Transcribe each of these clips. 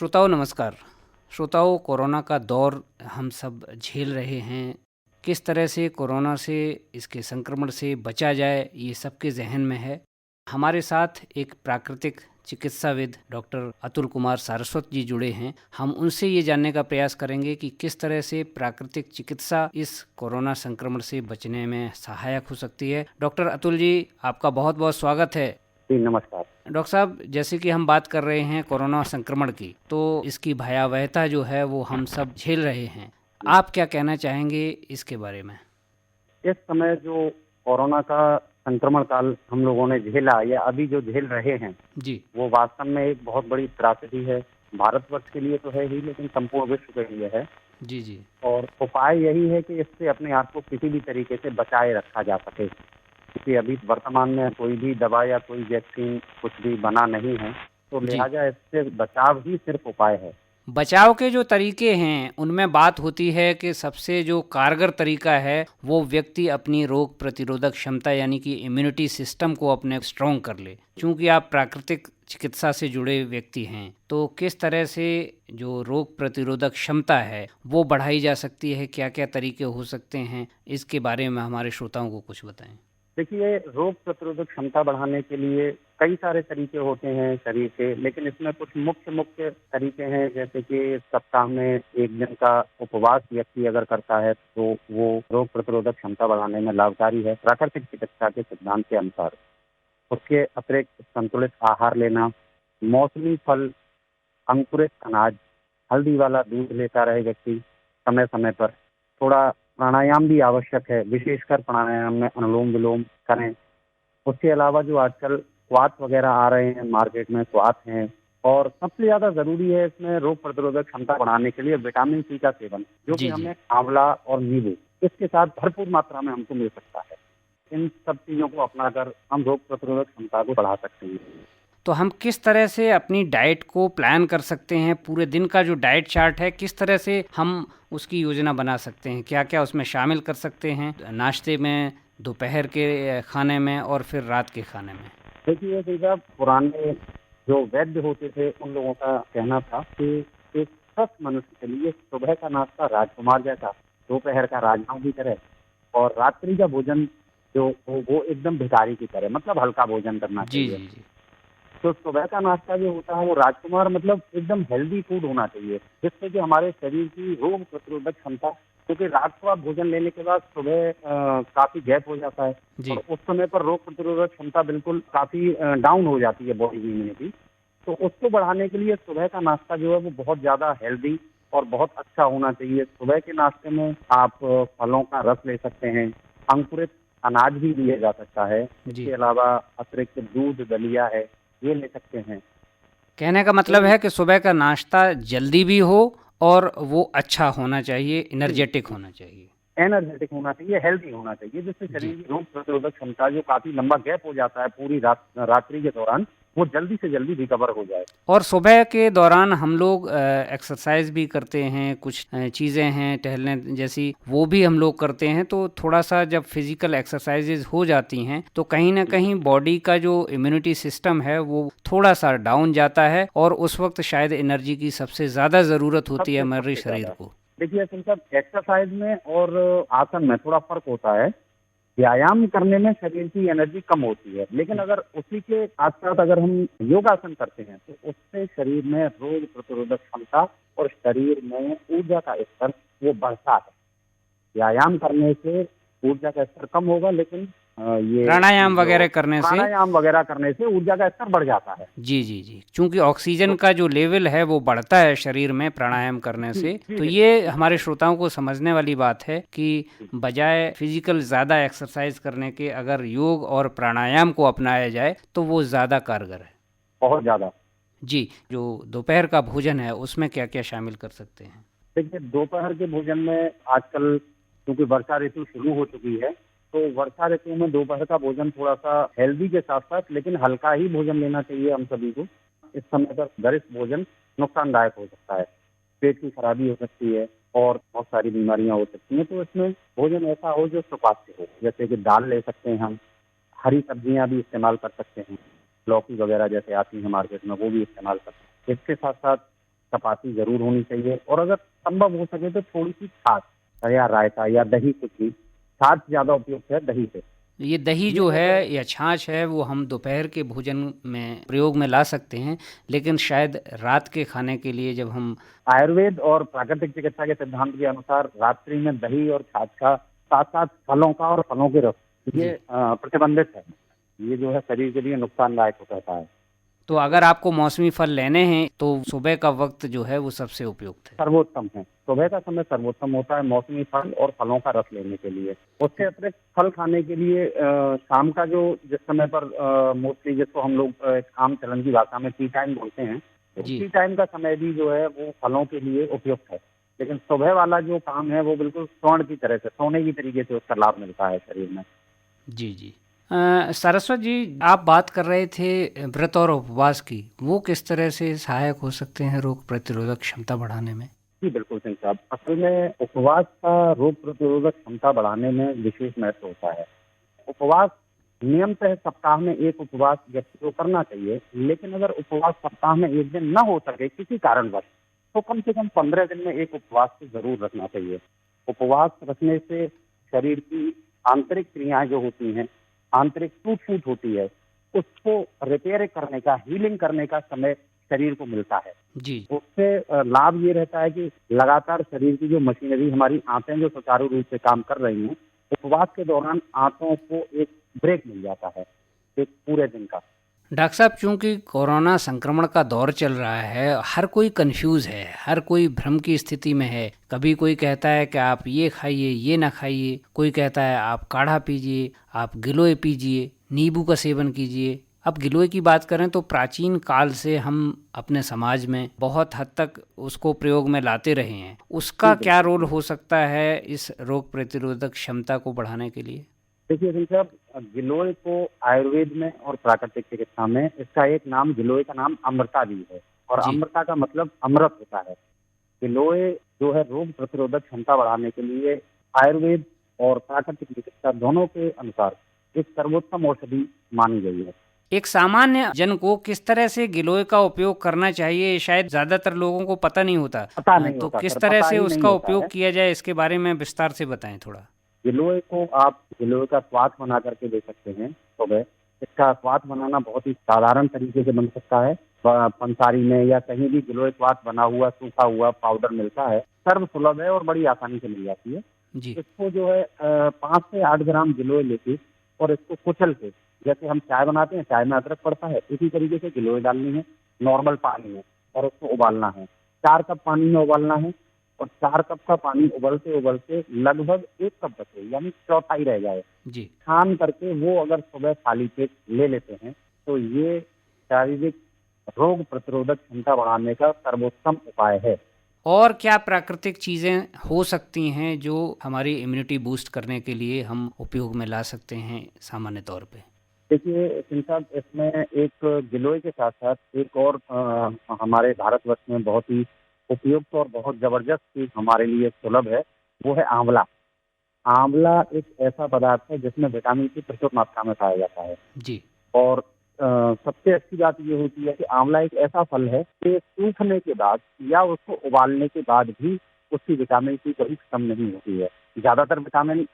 श्रोताओं नमस्कार। श्रोताओं, कोरोना का दौर हम सब झेल रहे हैं। किस तरह से कोरोना से, इसके संक्रमण से बचा जाए, ये सबके जहन में है। हमारे साथ एक प्राकृतिक चिकित्साविद डॉक्टर अतुल कुमार सारस्वत जी जुड़े हैं। हम उनसे ये जानने का प्रयास करेंगे कि किस तरह से प्राकृतिक चिकित्सा इस कोरोना संक्रमण से बचने में सहायक हो सकती है। डॉक्टर अतुल जी, आपका बहुत बहुत स्वागत है। जी नमस्कार। डॉक्टर साहब, जैसे कि हम बात कर रहे हैं कोरोना संक्रमण की, तो इसकी भयावहता जो है वो हम सब झेल रहे हैं। आप क्या कहना चाहेंगे इसके बारे में? इस समय जो कोरोना का संक्रमण काल हम लोगों ने झेला या अभी जो झेल रहे हैं जी वो वास्तव में एक बहुत बड़ी त्रासदी है। भारतवर्ष के लिए तो है ही, लेकिन संपूर्ण विश्व के लिए है। जी जी और उपाय यही है कि इससे अपने आप को किसी भी तरीके से बचाए रखा जा सके, क्योंकि अभी वर्तमान में कोई भी दवा या कोई वैक्सीन कुछ भी बना नहीं है, तो जी। लिहाजा इससे बचाव ही सिर्फ उपाय है। बचाव के जो तरीके हैं उनमें बात होती है कि सबसे जो कारगर तरीका है वो व्यक्ति अपनी रोग प्रतिरोधक क्षमता यानी कि इम्यूनिटी सिस्टम को अपने स्ट्रॉन्ग कर ले। क्योंकि आप प्राकृतिक चिकित्सा से जुड़े व्यक्ति हैं, तो किस तरह से जो रोग प्रतिरोधक क्षमता है वो बढ़ाई जा सकती है, क्या क्या तरीके हो सकते हैं, इसके बारे में हमारे श्रोताओं को कुछ बताएं। देखिए, रोग प्रतिरोधक क्षमता बढ़ाने के लिए कई सारे तरीके होते हैं शरीर के, लेकिन इसमें कुछ मुख्य मुख्य तरीके हैं। जैसे कि सप्ताह में एक दिन का उपवास व्यक्ति अगर करता है तो वो रोग प्रतिरोधक क्षमता बढ़ाने में लाभकारी है प्राकृतिक चिकित्सा के सिद्धांत के अनुसार। उसके अतिरिक्त संतुलित आहार लेना, मौसमी फल, अंकुरित अनाज, हल्दी वाला दूध लेता रहे व्यक्ति समय समय पर। थोड़ा प्राणायाम भी आवश्यक है, विशेषकर प्राणायाम में अनुलोम विलोम करें। उसके अलावा जो आजकल स्वाद वगैरह आ रहे हैं मार्केट में, स्वाद हैं। और सबसे ज़्यादा ज़रूरी है इसमें रोग प्रतिरोधक क्षमता बढ़ाने के लिए विटामिन सी का सेवन, जो कि जी जी हमें आंवला और नींबू इसके साथ भरपूर मात्रा में हमको मिल सकता है। इन सब चीज़ों को अपनाकर हम रोग प्रतिरोधक क्षमता को बढ़ा सकते हैं। तो हम किस तरह से अपनी डाइट को प्लान कर सकते हैं? पूरे दिन का जो डाइट चार्ट है, किस तरह से हम उसकी योजना बना सकते हैं? क्या क्या उसमें शामिल कर सकते हैं, नाश्ते में, दोपहर के खाने में और फिर रात के खाने में? देखिए भैया, पुराने जो वैद्य होते थे उन लोगों का कहना था कि एक स्वस्थ मनुष्य के लिए सुबह का नाश्ता राजकुमार जैसा, दोपहर का राजमांह की तरह, और रात्रि का भोजन जो वो एकदम भिखारी की तरह, मतलब हल्का भोजन करना जी चाहिए। जी जी तो सुबह का नाश्ता जो होता है वो राजकुमार, मतलब एकदम हेल्दी फूड होना चाहिए, जिससे कि हमारे शरीर की रोग प्रतिरोधक क्षमता, क्योंकि रात को आप भोजन लेने के बाद सुबह काफी गैप हो जाता है जी। और उस समय पर रोग प्रतिरोधक क्षमता बिल्कुल काफी डाउन हो जाती है बॉडी की इम्यूनिटी। तो उसको बढ़ाने के लिए सुबह का नाश्ता जो है वो बहुत ज्यादा हेल्दी और बहुत अच्छा होना चाहिए। सुबह के नाश्ते में आप फलों का रस ले सकते हैं, अंकुरित अनाज भी लिया जा सकता है। जी। इसके अलावा अतिरिक्त दूध, दलिया है, ये ले सकते हैं। कहने का मतलब है कि सुबह का नाश्ता जल्दी भी हो और वो अच्छा होना चाहिए, एनर्जेटिक होना चाहिए। एनर्जेटिक होना चाहिए, हेल्दी होना चाहिए, जिससे जी। शरीर की रोग प्रतिरोधक क्षमता जो काफी लंबा गैप हो जाता है पूरी रात्रि के दौरान, वो जल्दी से जल्दी रिकवर हो जाए। और सुबह के दौरान हम लोग एक्सरसाइज भी करते हैं, कुछ चीज़ें हैं टहलने जैसी, वो भी हम लोग करते हैं। तो थोड़ा सा जब फिजिकल एक्सरसाइजेज हो जाती हैं तो कहीं ना कहीं बॉडी का जो इम्यूनिटी सिस्टम है वो थोड़ा सा डाउन जाता है और उस वक्त शायद एनर्जी की सबसे ज़्यादा ज़रूरत होती है सबसे हमारे सबसे शरीर ज्यादा को। देखिए, असल सब एक्सरसाइज में और आसन में थोड़ा फर्क होता है। व्यायाम करने में शरीर की एनर्जी कम होती है, लेकिन अगर उसी के साथ साथ अगर हम योगासन करते हैं तो उससे शरीर में रोग प्रतिरोधक क्षमता और शरीर में ऊर्जा का स्तर वो बढ़ता है। व्यायाम करने से ऊर्जा का स्तर कम होगा, लेकिन ये प्राणायाम जो वगैरह करने से। प्राणायाम वगैरह करने से ऊर्जा का स्तर बढ़ जाता है। जी जी जी, क्योंकि ऑक्सीजन तो का जो लेवल है वो बढ़ता है शरीर में प्राणायाम करने जी से। जी तो बिल्कुल ये जी हमारे बिल्कुल। श्रोताओं को समझने वाली बात है कि बजाय फिजिकल ज़्यादा एक्सरसाइज करने के अगर योग और प्राणायाम को अपनाया जाए तो वो ज़्यादा कारगर है। बहुत ज्यादा। जी। जो दोपहर का भोजन है उसमें क्या क्या शामिल कर सकते हैं? देखिए, दोपहर के भोजन में आजकल क्योंकि वर्षा ऋतु शुरू हो चुकी है, तो वर्षा ऋतु में दोपहर का भोजन थोड़ा सा हेल्दी के साथ साथ लेकिन हल्का ही भोजन लेना चाहिए हम सभी को। इस समय पर गरिष्ठ भोजन नुकसानदायक हो सकता है, पेट की खराबी हो सकती है और बहुत सारी बीमारियां हो सकती हैं। तो इसमें भोजन ऐसा हो जो सुपाच्य हो, जैसे कि दाल ले सकते हैं हम, हरी सब्जियां भी इस्तेमाल कर सकते हैं, लौकी वगैरह जैसे आती हैं मार्केट में वो भी इस्तेमाल कर सकते हैं। इसके साथ साथ चपाती जरूर होनी चाहिए, और अगर संभव हो सके तो थोड़ी सी छाछ या रायता या दही, कुछ भी। छाछ ज्यादा उपयुक्त है दही से। ये दही ये जो अगर है या छाछ है वो हम दोपहर के भोजन में प्रयोग में ला सकते हैं, लेकिन शायद रात के खाने के लिए जब हम आयुर्वेद और प्राकृतिक चिकित्सा के सिद्धांत के अनुसार रात्रि में दही और छाछ का, साथ साथ फलों का और फलों के रस, ये जी, प्रतिबंधित है। ये जो है शरीर के लिए नुकसानदायक हो सकता है। तो अगर आपको मौसमी फल लेने हैं तो सुबह का वक्त जो है वो सबसे उपयुक्त है। सर्वोत्तम है, सुबह का समय सर्वोत्तम होता है मौसमी फल और फलों का रस लेने के लिए। उससे अतिरिक्त फल खाने के लिए शाम का जो, जिस समय पर मोस्टली जिसको हम लोग एक आम चलन की भाषा में टी टाइम बोलते हैं, तो जी, टी टाइम का समय भी जो है वो फलों के लिए उपयुक्त है। लेकिन सुबह वाला जो काम है वो बिल्कुल स्वर्ण की तरह से, सोने की तरीके से उसका लाभ मिलता है शरीर में। जी, जी। सरस्वत जी, आप बात कर रहे थे व्रत और उपवास की, वो किस तरह से सहायक हो सकते हैं रोग प्रतिरोधक क्षमता बढ़ाने में? जी बिल्कुल सिंह साहब, असल में उपवास का रोग प्रतिरोधक क्षमता बढ़ाने में विशेष महत्व होता है। उपवास नियमतः सप्ताह में एक उपवास व्यक्ति को करना चाहिए, लेकिन अगर उपवास सप्ताह में एक दिन न हो सके किसी कारणवश, तो कम से कम 15 दिन में एक उपवास तो जरूर रखना चाहिए। उपवास रखने से शरीर की आंतरिक क्रियाएं जो होती हैं, आंतरिक टूट फूट होती है, उसको रिपेयर करने का, हीलिंग करने का समय शरीर को मिलता है। जी, उससे लाभ ये रहता है कि लगातार शरीर की जो मशीनरी, हमारी आंतें जो सुचारू रूप से काम कर रही हैं, उपवास के दौरान आंतों को एक ब्रेक मिल जाता है, एक पूरे दिन का। डॉक्टर साहब, चूंकि कोरोना संक्रमण का दौर चल रहा है, हर कोई कंफ्यूज है, हर कोई भ्रम की स्थिति में है। कभी कोई कहता है कि आप ये खाइए, ये ना खाइए, कोई कहता है आप काढ़ा पीजिए, आप गिलोय पीजिए, नींबू का सेवन कीजिए। अब गिलोय की बात करें तो प्राचीन काल से हम अपने समाज में बहुत हद तक उसको प्रयोग में लाते रहे हैं। उसका जी क्या बिल्कुल। रोल हो सकता है इस रोग प्रतिरोधक क्षमता को बढ़ाने के लिए? देखिए सिंह साहब, गिलोय को आयुर्वेद में और प्राकृतिक चिकित्सा में इसका एक नाम, गिलोय का नाम अमृता भी है, और जी, अमृता का मतलब अमृत होता है। गिलोय जो है रोग प्रतिरोधक क्षमता बढ़ाने के लिए आयुर्वेद और प्राकृतिक चिकित्सा दोनों के अनुसार एक सर्वोत्तम औषधि मानी गई है। एक सामान्य जन को किस तरह से गिलोय का उपयोग करना चाहिए, शायद ज़्यादातर लोगों को पता नहीं होता। पता नहीं तो होता किस सर, तरह पता से ही नहीं उसका होता उपयोग है। किया जाए, इसके बारे में विस्तार से बताएं थोड़ा। गिलोय को आप गिलोय का स्वाद बना करके दे सकते हैं सुबह। इसका स्वाद बनाना बहुत ही साधारण तरीके से बन सकता है। पंसारी में या कहीं भी गिलोय स्वाद बना हुआ सूखा हुआ पाउडर मिलता है, सर्व सुलभ है और बड़ी आसानी से मिल जाती है। जी, इसको जो है 5 से 8 ग्राम गिलोय लेके और इसको कुचल के, जैसे हम चाय बनाते हैं, चाय में अदरक पड़ता है, इसी तरीके से गिलोय डालनी है नॉर्मल पानी में, और उसको उबालना है। 4 कप पानी में उबालना है, और 4 कप का पानी उबलते उबलते लगभग 1 कप बचे, यानी चौथाई रह जाए, जी। छान करके वो अगर सुबह खाली पेट ले लेते हैं, तो ये शारीरिक रोग प्रतिरोधक क्षमता बढ़ाने का सर्वोत्तम उपाय है। और क्या प्राकृतिक चीज़ें हो सकती हैं जो हमारी इम्यूनिटी बूस्ट करने के लिए हम उपयोग में ला सकते हैं सामान्य तौर पे? देखिए सिंह साहब, इसमें एक गिलोय के साथ साथ एक और हमारे भारतवर्ष में बहुत ही उपयुक्त और बहुत जबरदस्त चीज हमारे लिए सुलभ है, वो है आंवला। आंवला एक ऐसा पदार्थ है जिसमें विटामिन की प्रचुर मात्रा में पाया जाता है। जी, और सबसे अच्छी बात ये होती है कि आंवला एक ऐसा फल है कि सूखने के बाद या उसको उबालने के बाद भी उसकी विटामिन की कभी खत्म नहीं होती है। ज़्यादातर विटामिन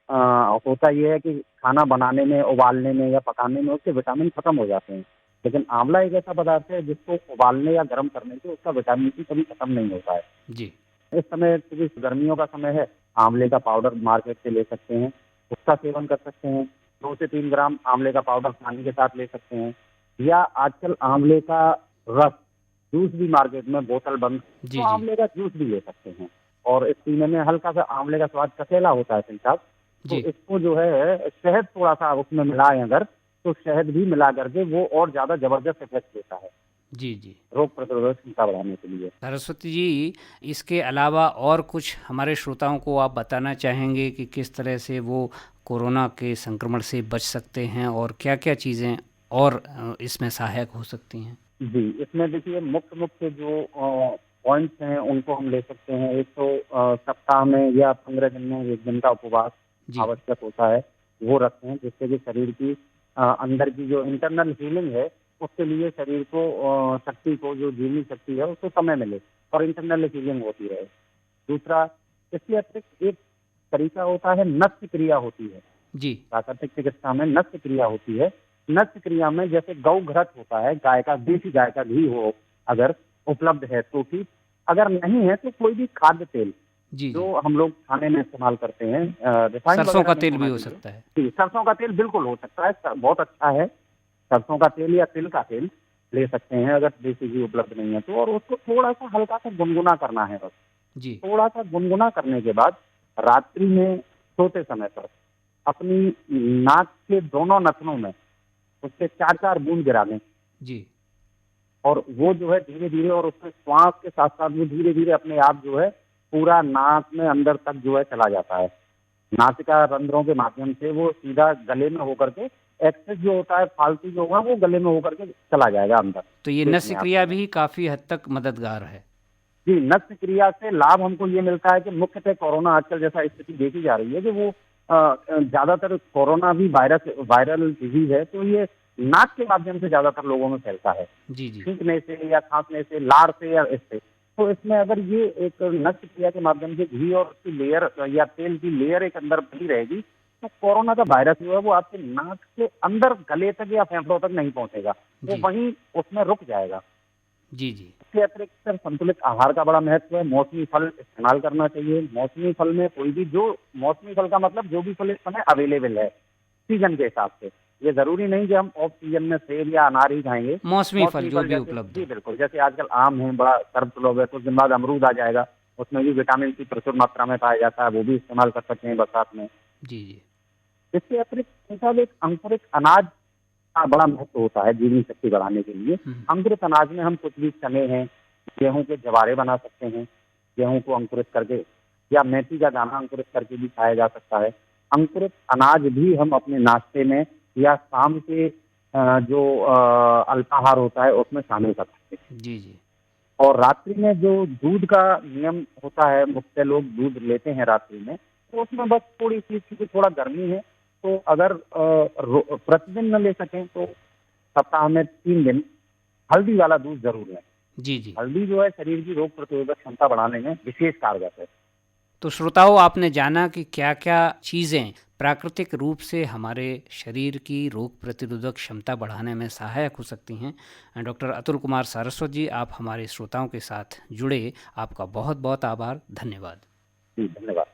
होता ये है कि खाना बनाने में, उबालने में या पकाने में उसके विटामिन खत्म हो जाते हैं। लेकिन आंवला एक ऐसा पदार्थ है जिसको उबालने या गर्म करने से उसका विटामिन की कभी खत्म नहीं होता है। जी, इस समय क्योंकि गर्मियों का समय है, आंवले का पाउडर मार्केट से ले सकते हैं, उसका सेवन कर सकते हैं। 2 से 3 ग्राम आंवले का पाउडर पानी के साथ ले सकते हैं, या आजकल आंवले का रस जूस भी मार्केट में बोतल बंद, तो जी, जी, आंवले का जूस भी ले सकते हैं। और इस पीने में हल्का सा आंवले का स्वाद कसेला होता है सिंह साहब, तो जी। इसको जो है शहद थोड़ा सा उसमें मिलाएं अगर, तो शहद भी मिला करके वो और ज्यादा जबरदस्त इफेक्ट देता है जी, जी। रोग प्रतिरोधक क्षमता बढ़ाने के लिए। सरस्वती जी, इसके अलावा और कुछ हमारे श्रोताओं को आप बताना चाहेंगे कि किस तरह से वो कोरोना के संक्रमण से बच सकते हैं और क्या-क्या चीज़ें और इसमें सहायक हो सकती हैं? जी, इसमें देखिए मुख्य मुख्य जो पॉइंट्स हैं उनको हम ले सकते हैं। एक तो सप्ताह में या 15 दिन में 1 दिन का उपवास जी, आवश्यक होता है, वो रखते हैं, जिससे कि शरीर की अंदर की जो इंटरनल हीलिंग है उसके लिए शरीर को शक्ति को, जो जीवनी शक्ति है उसको समय मिले और इंटरनल फीलिंग होती रहे। दूसरा, इसके अतिरिक्त एक तरीका होता है, नस्य क्रिया होती है। जी। प्राकृतिक चिकित्सा में नस्य क्रिया होती है। नस्य क्रिया में जैसे गौ घृत होता है, गाय का, देसी गाय का घी हो अगर उपलब्ध है तो ठीक, अगर नहीं है तो कोई भी खाद्य तेल जी। जो जी। हम लोग खाने में इस्तेमाल करते हैं, रिफाइंड सरसों वगैरह का नहीं तेल भी होना हो चाहिए। सकता है। जी, सरसों का तेल बिल्कुल हो सकता है, बहुत अच्छा है। सरसों का तेल या तिल का तेल ले सकते हैं अगर देसी घी उपलब्ध नहीं है तो, और उसको थोड़ा सा हल्का सा गुनगुना करना है बस। जी। थोड़ा सा गुनगुना करने के बाद रात्रि में सोते समय पर अपनी नाक के दोनों नथनों में उसके 4-4 बूंद गिरा दें, जी। और वो जो है धीरे धीरे, और उसके श्वास के साथ साथ वो धीरे धीरे अपने आप जो है पूरा नाक में अंदर तक जो है चला जाता है। नासिका रंध्रों के माध्यम से वो सीधा गले में होकर के, एक्सेस जो होता है, फालतू जो होगा वो गले में होकर के चला जाएगा अंदर। तो ये पेट नस्य में क्रिया आपके। भी काफ़ी हद तक मददगार है। जी, नस्य क्रिया से लाभ हमको ये मिलता है कि मुख्यतः कोरोना आजकल जैसा स्थिति देखी जा रही है कि वो ज्यादातर कोरोना भी वायरल डिजीज है, तो ये नाक के माध्यम से ज्यादातर लोगों में फैलता है, जी। जी। छींकने से या खांसने से, लार से या इससे। तो इसमें अगर ये एक नस्य क्रिया के माध्यम से घी और उसकी लेयर या तेल की लेयर एक अंदर बनी रहेगी, तो कोरोना का वायरस जो है वो आपके नाक के अंदर गले तक या फेफड़ों तक नहीं पहुंचेगा, वो जी। वहीं उसमें रुक जाएगा। जी। जी। इसके अतिरिक्त सर संतुलित आहार का बड़ा महत्व है। मौसमी फल इस्तेमाल करना चाहिए। मौसमी फल में कोई भी, जो मौसमी फल का मतलब जो भी फल इस समय अवेलेबल है सीजन के हिसाब से, ये जरूरी नहीं कि हम ऑफ सीजन में सेब या अनार ही खाएंगे। मौसमी फल जो भी जैसे, उपलब्ध जी हो। बिल्कुल, जैसे आजकल आम है, बड़ा सर्वसुलभ है, कुछ दिन बाद अमरूद आ जाएगा, उसमें भी विटामिन सी प्रचुर मात्रा में पाया जाता है, वो भी इस्तेमाल कर सकते हैं बरसात में। जी। जी। इसके अतिरिक्त साहब एक अंकुरित अनाज का बड़ा महत्व होता है जीवनी शक्ति बढ़ाने के लिए। अंकुरित अनाज में हम कुछ भी चने हैं, गेहूं के जवारे बना सकते हैं, गेहूं को अंकुरित करके, या मेथी का दाना अंकुरित करके भी खाया जा सकता है। अंकुरित अनाज भी हम अपने नाश्ते में या शाम के जो अल्पाहार होता है उसमें शामिल कर सकते हैं। जी। जी। और रात्रि में जो दूध का नियम होता है, मुख्य लोग दूध लेते हैं रात्रि में, तो उसमें बस थोड़ी सी, क्योंकि थोड़ा गर्मी है, तो अगर प्रतिदिन न ले सकें तो सप्ताह में 3 दिन हल्दी वाला दूध जरूर लें। जी। जी। हल्दी जो है शरीर की रोग प्रतिरोधक क्षमता बढ़ाने में विशेष कारगर है। तो श्रोताओं, आपने जाना कि क्या क्या चीज़ें प्राकृतिक रूप से हमारे शरीर की रोग प्रतिरोधक क्षमता बढ़ाने में सहायक हो सकती हैं। डॉक्टर अतुल कुमार सारस्वत जी, आप हमारे श्रोताओं के साथ जुड़े, आपका बहुत बहुत आभार, धन्यवाद। जी, धन्यवाद।